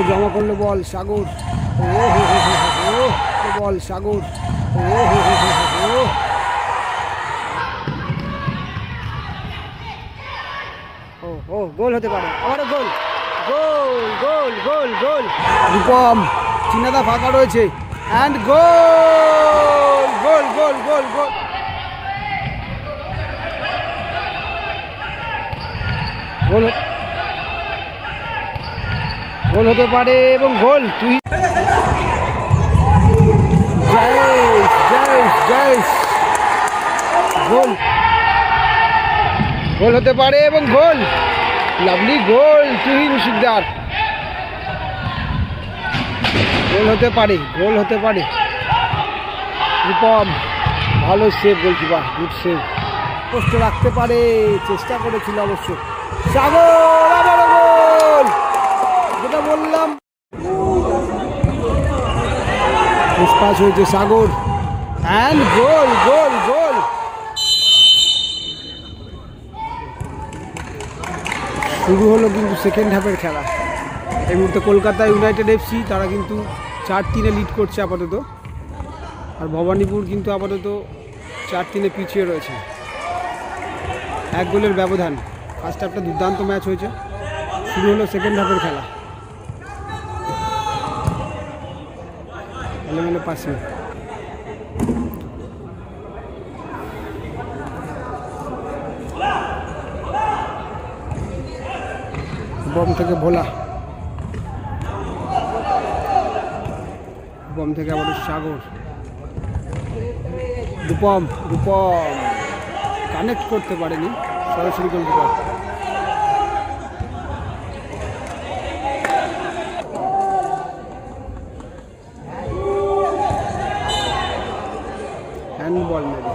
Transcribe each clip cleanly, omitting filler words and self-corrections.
জমা করলো বল সাগর, বল সাগর, ও গোল হতে পারে, আবারও গোল, গোল গোল গোল গোল। রূপম, চিনাদা ফাঁকা রয়েছে, অ্যান্ড গোল গোল গোল গোল গোল। গোল গোল হতে পারে এবং গোল। তুই গোল গোল হতে পারে এবং goal, lovely goal Tuhin Sikdar. Goal হতে পারে, গোল হতে পারে। রূপম ভালো সেভ, গোলকিপার গুড সেভ। পোস্টে রাখতে পারে, চেষ্টা করেছিল অবশ্য। সাগর আবারও গোল, যেটা বললাম। পাস হয়েছে সাগর, অ্যান্ড গোল গোল গোল। শুরু হলো কিন্তু সেকেন্ড হাফের খেলা। এই মুহূর্তে কলকাতা ইউনাইটেড এফসি তারা কিন্তু 4-3 লিড করছে আপাতত, আর ভবানীপুর কিন্তু আপাতত 4-3 পিছিয়ে রয়েছে, 1 গোলের ব্যবধান। ফার্স্ট হাফটা দুর্দান্ত ম্যাচ হয়েছে। শুরু হলো সেকেন্ড হাফের খেলা। এলোমেলো পাসিং, বম থেকে ভোলা, বম থেকে আবার সাগর। রূপম, রূপম কানেক্ট করতে পারেনি, সরাসরি গোলকিপার। হ্যান্ডবল মেবি,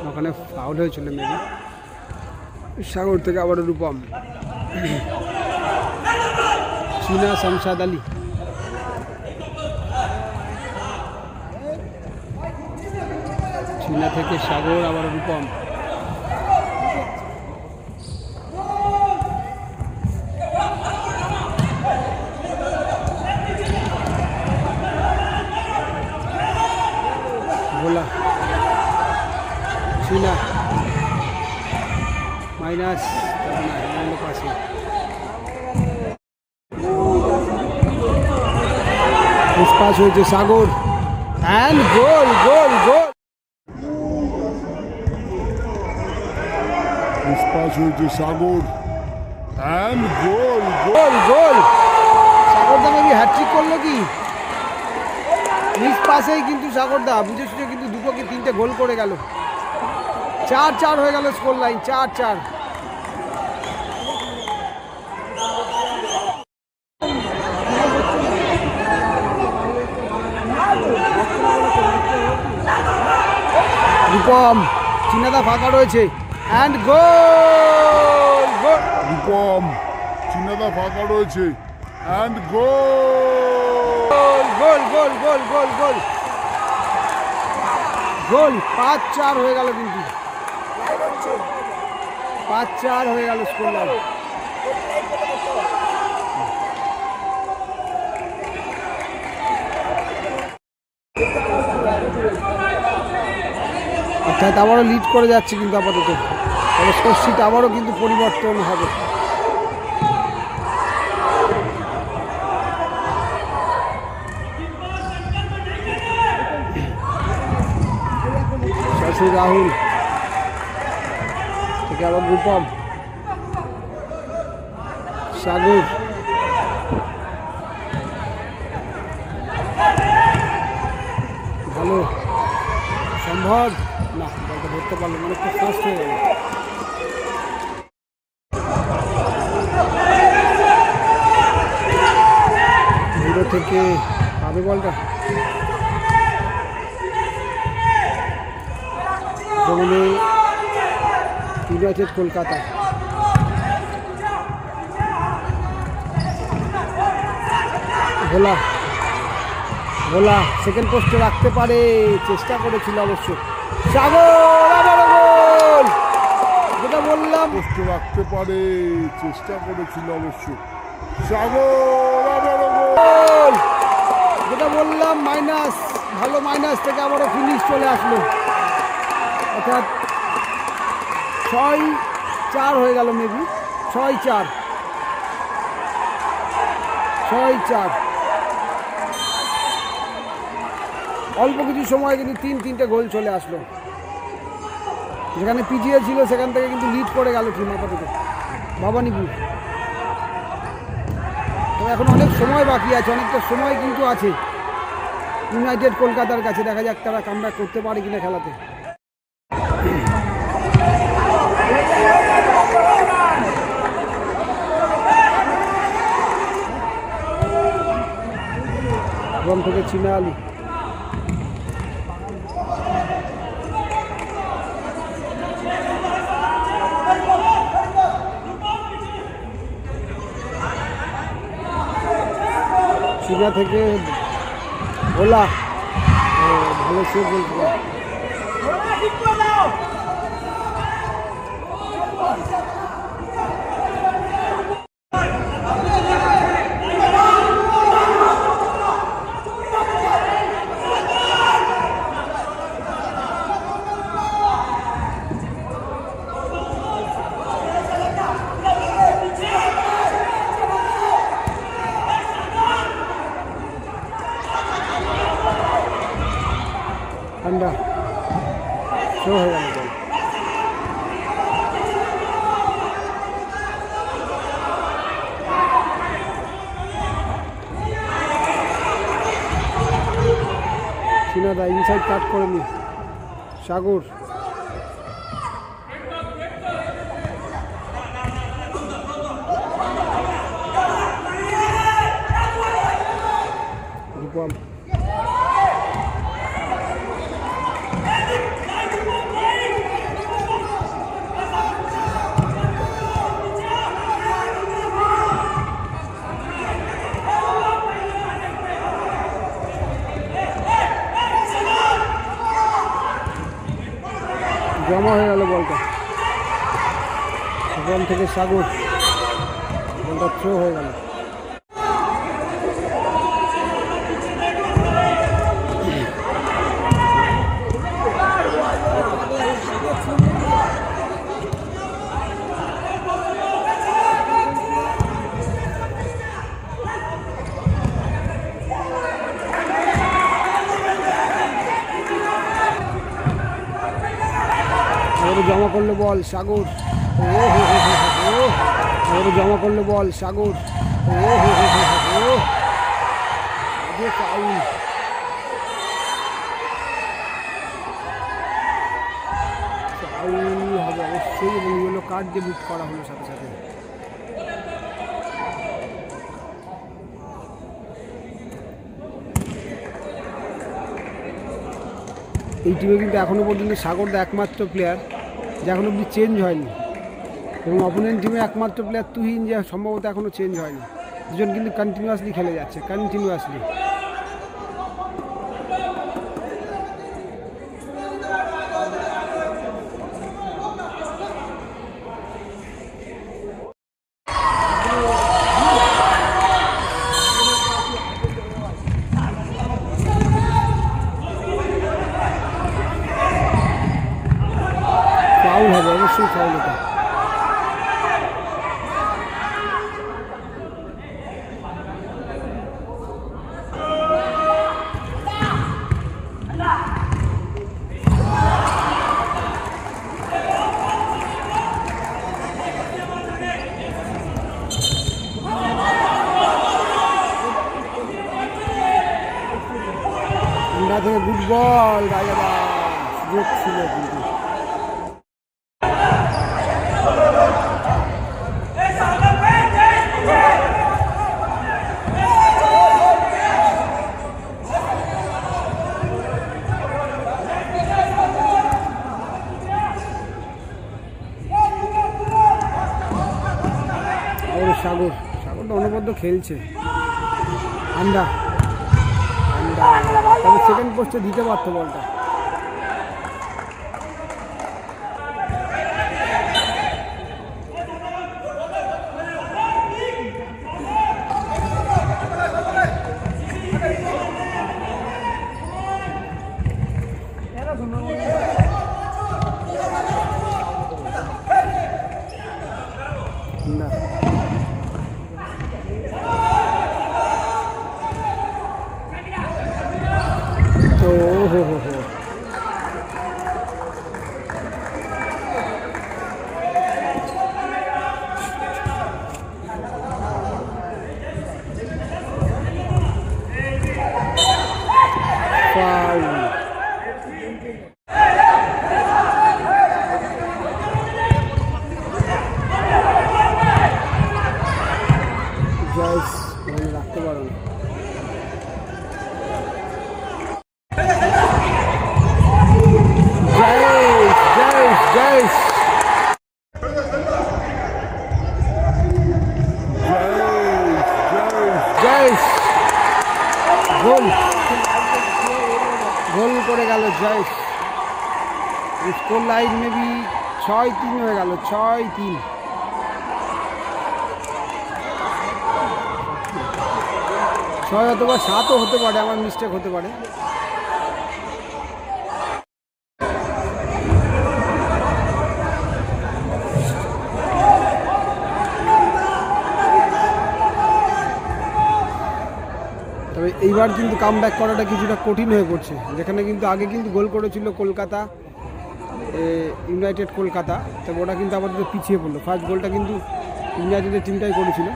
ওখানে ফাউল হয়েছিল মেবি। সাগর থেকে আবার রূপম। চীনা শামসাদ আলী, চীনা থেকে সাগর আবার রূপম। ভোলা, চীনা মাইনাস পাশে। পাস হয়েছে সাগর, and goal goal goal. Pass হয়েছে সাগর, অ্যান্ড গোল গোল গোল। সাগরদা নাকি হ্যাট্রিক করলো কি? মিস পাসেই কিন্তু সাগরদা বুঝে শুনে কিন্তু 2 কি 3টে গোল করে গেল। 4-4 হয়ে গেল স্কোর লাইন, 4-4। রূপম, চিনাদা ফাঁকা রয়েছে, অ্যান্ড গোল গোল। রূপম, চিনাদা ফাঁকা রয়েছে, অ্যান্ড গোল গোল গোল গোল গোল গোল গোল। 5-4 হয়ে গেল কিন্তু, 5-4 হয়ে গেল স্কোর লাইন। অর্থাৎ আবারও লিড করে যাচ্ছে কিন্তু আপাতত, তবে স্কোরশিট আবারও কিন্তু পরিবর্তন হবে। শশী রাহুল থেকে আবার রূপম, সাগর, ভালো সম্ভব না, বলতে ধরতে পারলো, মানে খুব ফাস্ট হয়ে গেল। দূরে থেকে পাবে বলটা, যেমন ইউনাইটেড কলকাতা। ভোলা, ভোলা সেকেন্ড পোস্টে রাখতে পারে, চেষ্টা করেছিল অবশ্য। সাগর আবারও গোল, যেটা বললাম পোস্ট রাখতে পারে, চেষ্টা করেছিল অবশ্য সাগর, আবারও গোল। যেটা বললাম মাইনাস, ভালো মাইনাস থেকে আবারও ফিনিশ চলে আসলো, অর্থাৎ 6-4 হয়ে গেল, মেবি 6-4। অল্প কিছু সময় কিন্তু 3-3টে গোল চলে আসলো। যেখানে পিছিয়ে ছিল সেখান থেকে কিন্তু লিড করে গেল টিম আপাতত ভবানীপুর। তবে এখন অনেক সময় বাকি আছে, অনেকটা সময় কিন্তু আছে ইউনাইটেড কলকাতার কাছে। দেখা যাক তারা কামব্যাক করতে পারে কিনা খেলাতে। রং থেকে চিনা আলী, চীনা থেকে ওলা, ভালো সেভ বলতে পারে। ঠান্ডা শো হয়ে গেল বল। সিনাদা ইনসাইড কাট করে নি, সাগর রূপম, জমা হয়ে গেল বলটা। সেখান থেকে সাগর, বলটা থ্রো হয়ে গেল। জমা করলো বল সাগর, জমা করলো বল সাগর, ফাউল। ফাউল হবে অবশ্যই, এবং ইয়েলো কার্ড দিয়ে বুক করা হলো সাথে সাথে। এই টিমে কিন্তু এখনও পর্যন্ত সাগরদা একমাত্র প্লেয়ার যে এখনো অব্দি চেঞ্জ হয়নি, এবং অপোনেন্ট টিমে একমাত্র প্লেয়ার তুহিন, যে সম্ভবত এখনও চেঞ্জ হয়নি। দুজন কিন্তু কন্টিনিউয়াসলি খেলে যাচ্ছে, কন্টিনিউয়াসলি। ফাউল হবে অবশ্যই, ফাউল এটা। থেকে গুড বল, সুযোগ ছিল কিন্তু। সাগর, সাগরটা অনবদ্য খেলছে। আন্ডা, তবে সেকেন্ড পোস্টে দিতে পারতো বলটা। তো হো হো হো রাখতে পারো না। গোল গোল করে গেল জয়েশ। স্কোর লাইন মেবি 6-3 হয়ে গেল, 6-3। ছয় অথবা 7ও হতে পারে, আমার মিস্টেক হতে পারে। তবে এইবার কিন্তু কাম ব্যাক করাটা কিছুটা কঠিন হয়ে পড়ছে, যেখানে কিন্তু আগে কিন্তু গোল করেছিল কলকাতা ইউনাইটেড কলকাতা, তবে ওটা কিন্তু আপাতত পিছিয়ে পড়লো। ফার্স্ট গোলটা কিন্তু ইউনাইটেডের টিমটাই করেছিল।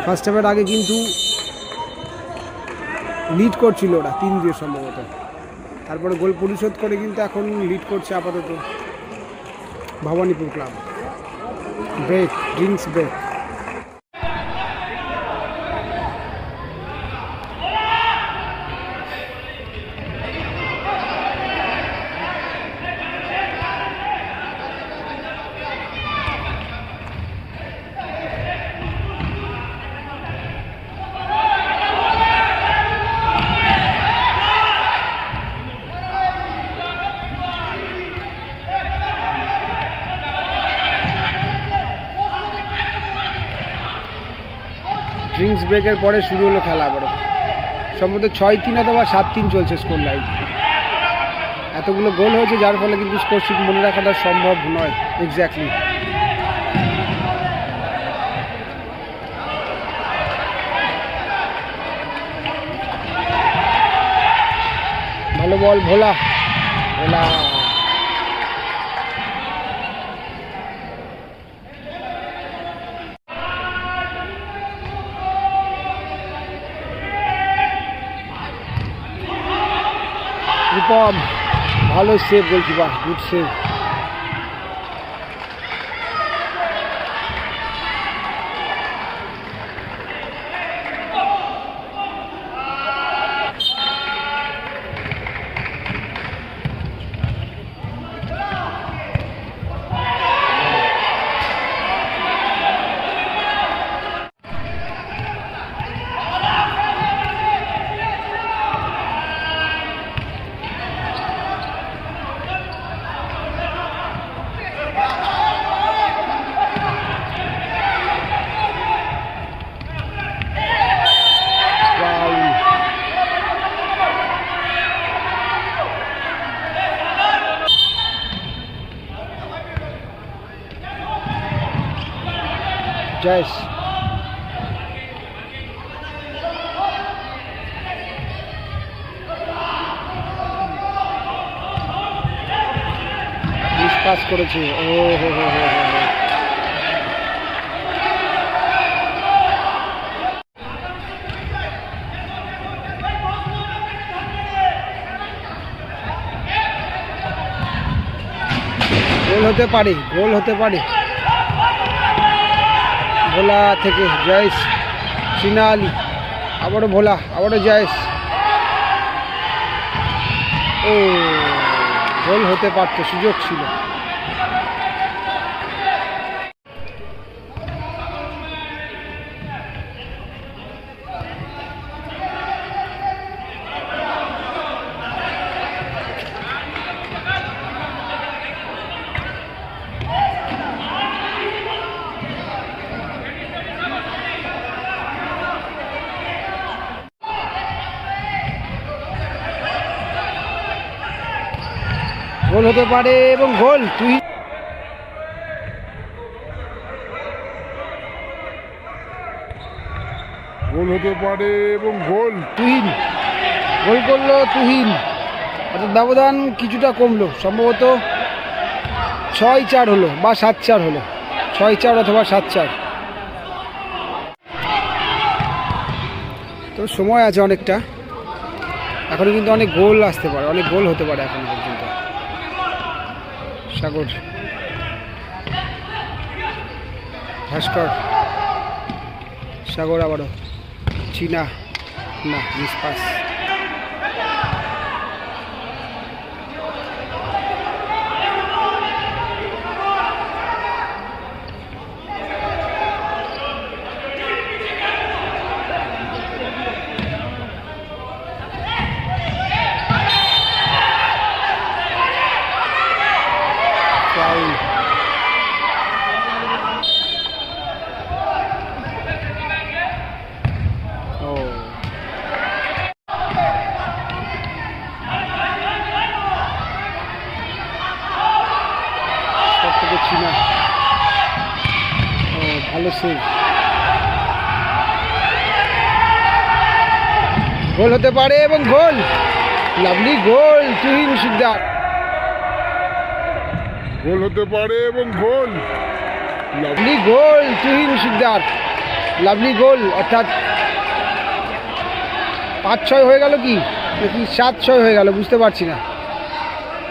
ফার্স্ট হাফের আগে কিন্তু লিড করছিল ওরা 3-2 সম্ভবত, তারপরে গোল পরিশোধ করে কিন্তু এখন লিড করছে আপাতত Bhawanipur club. Break, drinks break. Drinks ব্রেকের পরে শুরু হলো খেলা আবারও। সম্ভবত 6-3 অথবা 7-3 চলছে স্কোর লাইন। এতগুলো গোল হয়েছে যার ফলে কিন্তু স্কোর শিট মনে রাখাটা সম্ভব নয় এক্স্যাক্টলি। ভালো বল, ভোলা ভোলা রূপম, ভালো save goalkeeper, good save. Jayesh pass করেছে। ও হো হো হো হো। গোল হতে পারে, গোল হতে পারে। ভোলা থেকে জয়েশ, সিনা আলী, আবারও ভোলা, আবারও জয়েশ। ও গোল হতে পারত, সুযোগ ছিল। গোল হতে পারে এবং গোল। তুই গোল হতে পারে এবং গোল। তুহিন গোল করলো তুহিন, অর্থাৎ ব্যবধান কিছুটা কমলো, সম্ভবত 6-4 হলো বা 7-4 হলো, 6-4 অথবা 7-4। তো সময় আছে অনেকটা, এখনো কিন্তু অনেক গোল আসতে পারে, অনেক গোল হতে পারে এখন পর্যন্ত। সাগর, ভাস্কর, সাগর আবারও, চীনা না, মিস পাস। Foul. চীনা, ভালো সেভ। গোল হতে পারে এবং goal, lovely goal Tuhin Sikdar. Goal হতে পারে এবং goal. Lovely goal Tuhin Sikdar, lovely goal. অর্থাৎ 5-6 হয়ে গেল কি নাকি 7-6 হয়ে গেল, বুঝতে পারছি না।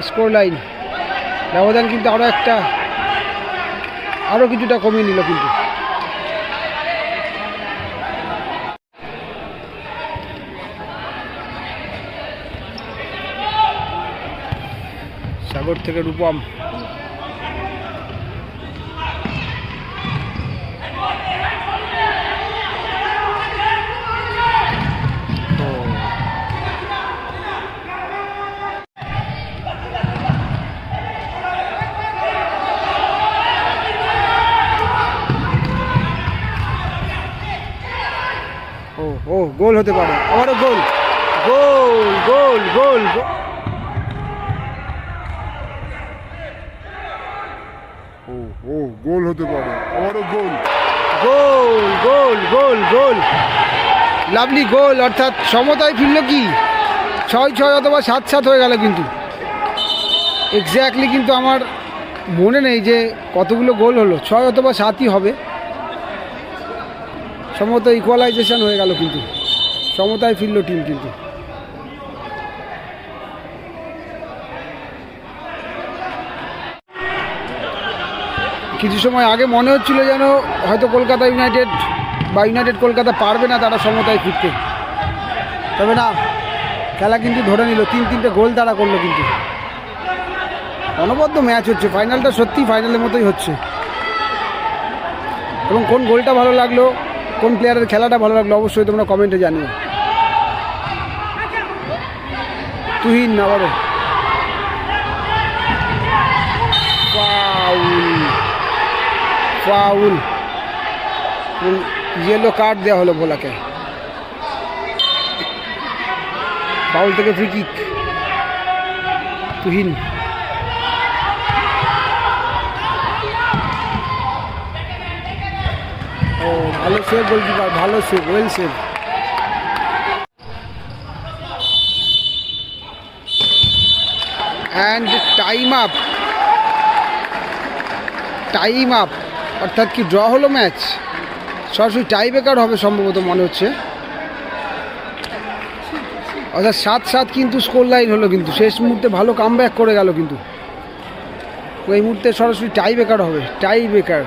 স্কোর লাইন ব্যবধান কিন্তু আরও কিছুটা কমিয়ে নিল কিন্তু। সাগর থেকে রূপম, ও গোল হতে পারে, আবারও গোল, গোল গোল গোল। ও গোল হতে পারে, আবারও গোল, গোল গোল গোল গোল, লাভলি গোল। অর্থাৎ সমতায় ফিরল কি 6-6 অথবা 7-7 হয়ে গেল কিন্তু। এক্স্যাক্টলি কিন্তু আমার মনে নেই যে কতগুলো গোল হলো, 6 অথবা 7ই হবে সম্ভবত। ইকুয়ালাইজেশন হয়ে গেল কিন্তু, সমতায় ফিরল টিম কিন্তু। কিছু সময় আগে মনে হচ্ছিল যেন হয়তো কলকাতা ইউনাইটেড বা ইউনাইটেড কলকাতা পারবে না তারা সমতায় ফিরতে, তবে না, খেলা কিন্তু ধরে নিল, 3-3টে গোল তারা করলো কিন্তু। অনবদ্য ম্যাচ হচ্ছে, ফাইনালটা সত্যি ফাইনালের মতোই হচ্ছে। এবং কোন গোলটা ভালো লাগলো, কোন প্লেয়ারের খেলাটা ভালো লাগলো অবশ্যই তোমরা কমেন্টে জানিও। তুহিন আবারও ফাউল, ফাউল, ইয়েলো কার্ড দেওয়া হলো ভোলাকে। ফাউল থেকে ফ্রি কিক, তুহিন। ও ভালো সেভ গোলকিপার, ভালো save, well save. And time up, time up, অর্থাৎ কি ড্র হলো ম্যাচ, সরাসরি টাই ব্রেকার হবে সম্ভবত মনে হচ্ছে। অর্থাৎ 7-7 কিন্তু স্কোর লাইন হলো কিন্তু, শেষ মুহূর্তে ভালো কামব্যাক করে গেল কিন্তু। ওই মুহূর্তে সরাসরি টাই ব্রেকার হবে, টাই ব্রেকার।